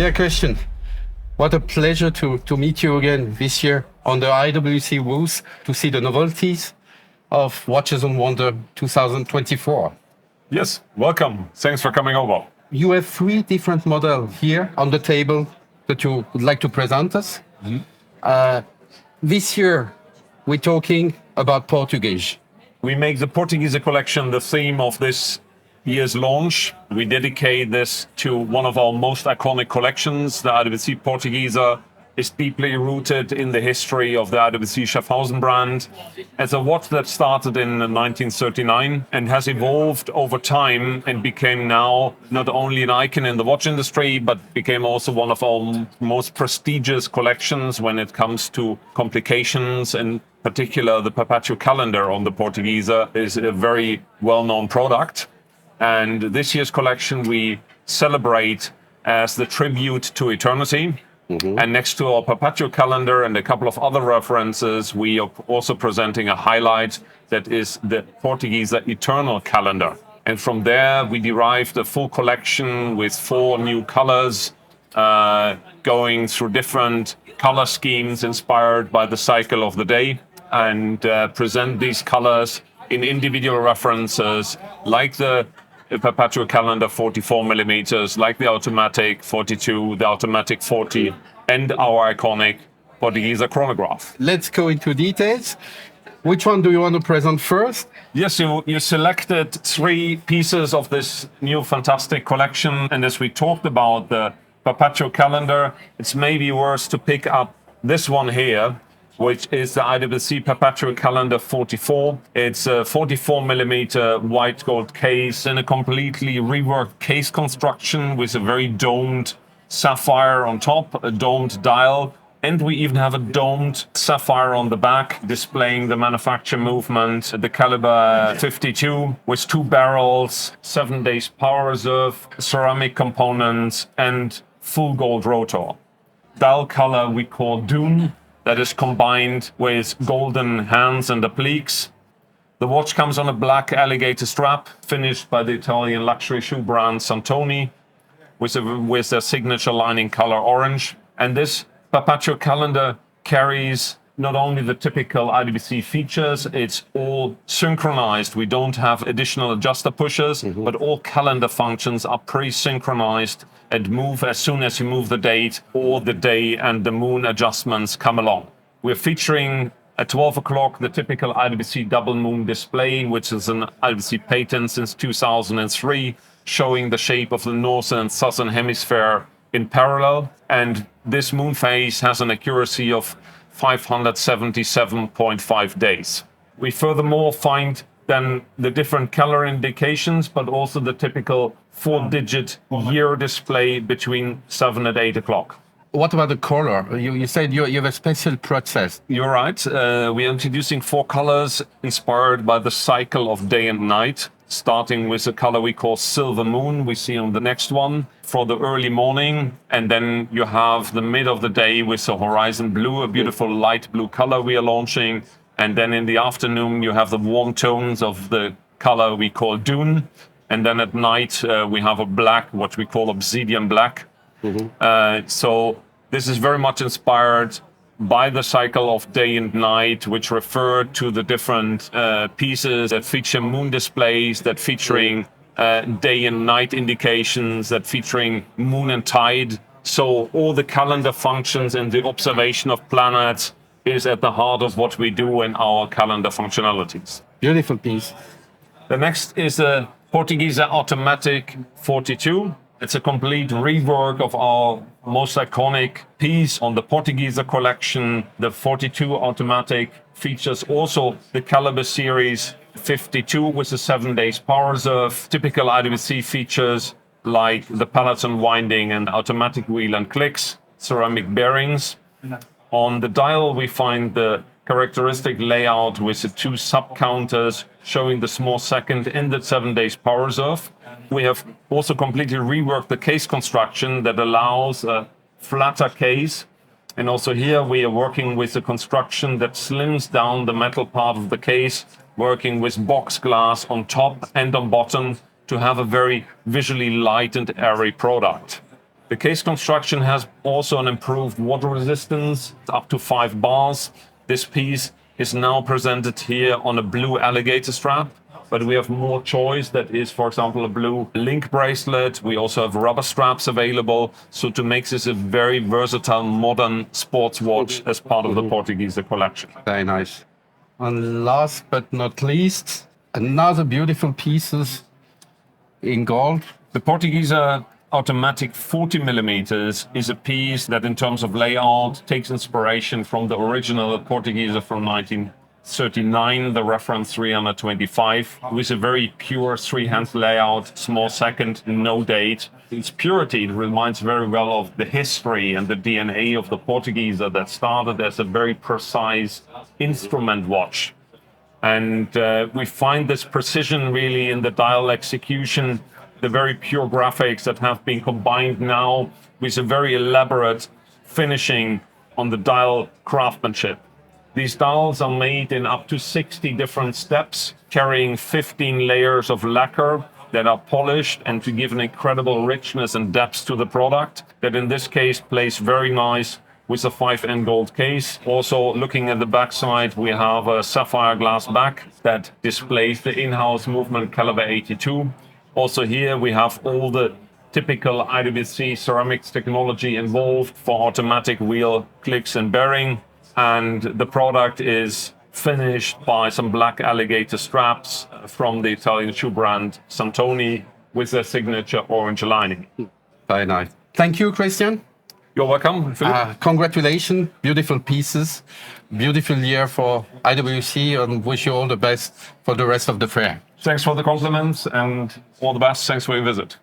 Yeah, Christian, what a pleasure to meet you again this year on the IWC booth to see the novelties of Watches and Wonder 2024. Yes, welcome. Thanks for coming over. You have 3 different models here on the table that you would like to present us. This year, we're talking about Portuguese. We make the Portuguese collection the theme of this year's launch. We dedicate this to one of our most iconic collections. The IWC Portuguese is deeply rooted in the history of the IWC Schaffhausen brand. As a watch that started in 1939 and has evolved over time and became now not only an icon in the watch industry, but became also one of our most prestigious collections when it comes to complications. In particular, the Perpetual Calendar on the Portuguese is a very well-known product. And this year's collection we celebrate as the tribute to eternity. And next to our Perpetual Calendar and a couple of other references, we are also presenting a highlight that is the Portuguese Eternal Calendar. And from there, we derived a full collection with 4 new colors, going through different color schemes inspired by the cycle of the day, and present these colors in individual references like the Perpetual Calendar 44 millimeters, like the Automatic 42, the Automatic 40, and our iconic Portuguese chronograph. Let's go into details. Which one do you want to present first? Yes, you selected 3 pieces of this new fantastic collection. And as we talked about the Perpetual Calendar, it's maybe worth to pick up this one here, which is the IWC Perpetual Calendar 44. It's a 44 millimeter white gold case in a completely reworked case construction with a very domed sapphire on top, a domed dial, and we even have a domed sapphire on the back displaying the manufacture movement, the caliber 52 with 2 barrels, 7 days power reserve, ceramic components, and full gold rotor. Dial color we call Dune. That is combined with golden hands and appliques. The watch comes on a black alligator strap, finished by the Italian luxury shoe brand Santoni, with their signature lining color orange. And this Perpetual Calendar carries not only the typical IWC features, it's all synchronized. We don't have additional adjuster pushers, but all calendar functions are pre-synchronized and move as soon as you move the date, or the day and the moon adjustments come along. We're featuring at 12 o'clock the typical IWC double moon display, which is an IWC patent since 2003, showing the shape of the northern and southern hemisphere in parallel. And this moon phase has an accuracy of 577.5 days. We furthermore find then the different color indications, but also the typical 4-digit year display between 7 and 8 o'clock. What about the color? You said you have a special process. You're right. We are introducing 4 colors inspired by the cycle of day and night, starting with a color we call Silver Moon, we see on the next one, for the early morning. And then you have the mid of the day with the Horizon Blue, a beautiful light blue color we are launching. And then in the afternoon, you have the warm tones of the color we call Dune. And then at night, we have a black, what we call Obsidian Black. So this is very much inspired by the cycle of day and night, which refer to the different pieces that feature moon displays, that featuring day and night indications, that featuring moon and tide. So all the calendar functions and the observation of planets is at the heart of what we do in our calendar functionalities. Beautiful piece. The next is a Portugieser Automatic 42. It's a complete rework of our most iconic piece on the Portugieser collection. The 42 Automatic features also the Caliber Series 52 with a 7 days power reserve. Typical IWC features like the peloton winding and automatic wheel and clicks, ceramic bearings. On the dial, we find the characteristic layout with the 2 sub-counters showing the small second and the 7 days power reserve. We have also completely reworked the case construction that allows a flatter case. And also here we are working with a construction that slims down the metal part of the case, working with box glass on top and on bottom to have a very visually light and airy product. The case construction has also an improved water resistance, up to 5 bars. This piece is now presented here on a blue alligator strap, but we have more choice. That is, for example, a blue link bracelet. We also have rubber straps available. So to make this a very versatile, modern sports watch as part of the Portugieser collection. Very nice. And last but not least, another beautiful pieces in gold. The Portugieser Automatic 40 millimeters is a piece that, in terms of layout, takes inspiration from the original Portugieser from 1939, the reference 325, with a very pure three-hand layout, small second, no date. Its purity reminds very well of the history and the DNA of the Portugieser that started as a very precise instrument watch. And we find this precision really in the dial execution, the very pure graphics that have been combined now with a very elaborate finishing on the dial craftsmanship. These dials are made in up to 60 different steps, carrying 15 layers of lacquer that are polished and to give an incredible richness and depth to the product, that in this case plays very nice with a 5N gold case. Also, looking at the back side, we have a sapphire glass back that displays the in-house movement caliber 82. Also here we have all the typical IWC ceramics technology involved for automatic wheel clicks and bearing. And the product is finished by some black alligator straps from the Italian shoe brand Santoni with their signature orange lining. Very nice. Thank you, Christian. You're welcome, Philip. Congratulations, beautiful pieces, beautiful year for IWC, and wish you all the best for the rest of the fair. Thanks for the compliments and all the best. Thanks for your visit.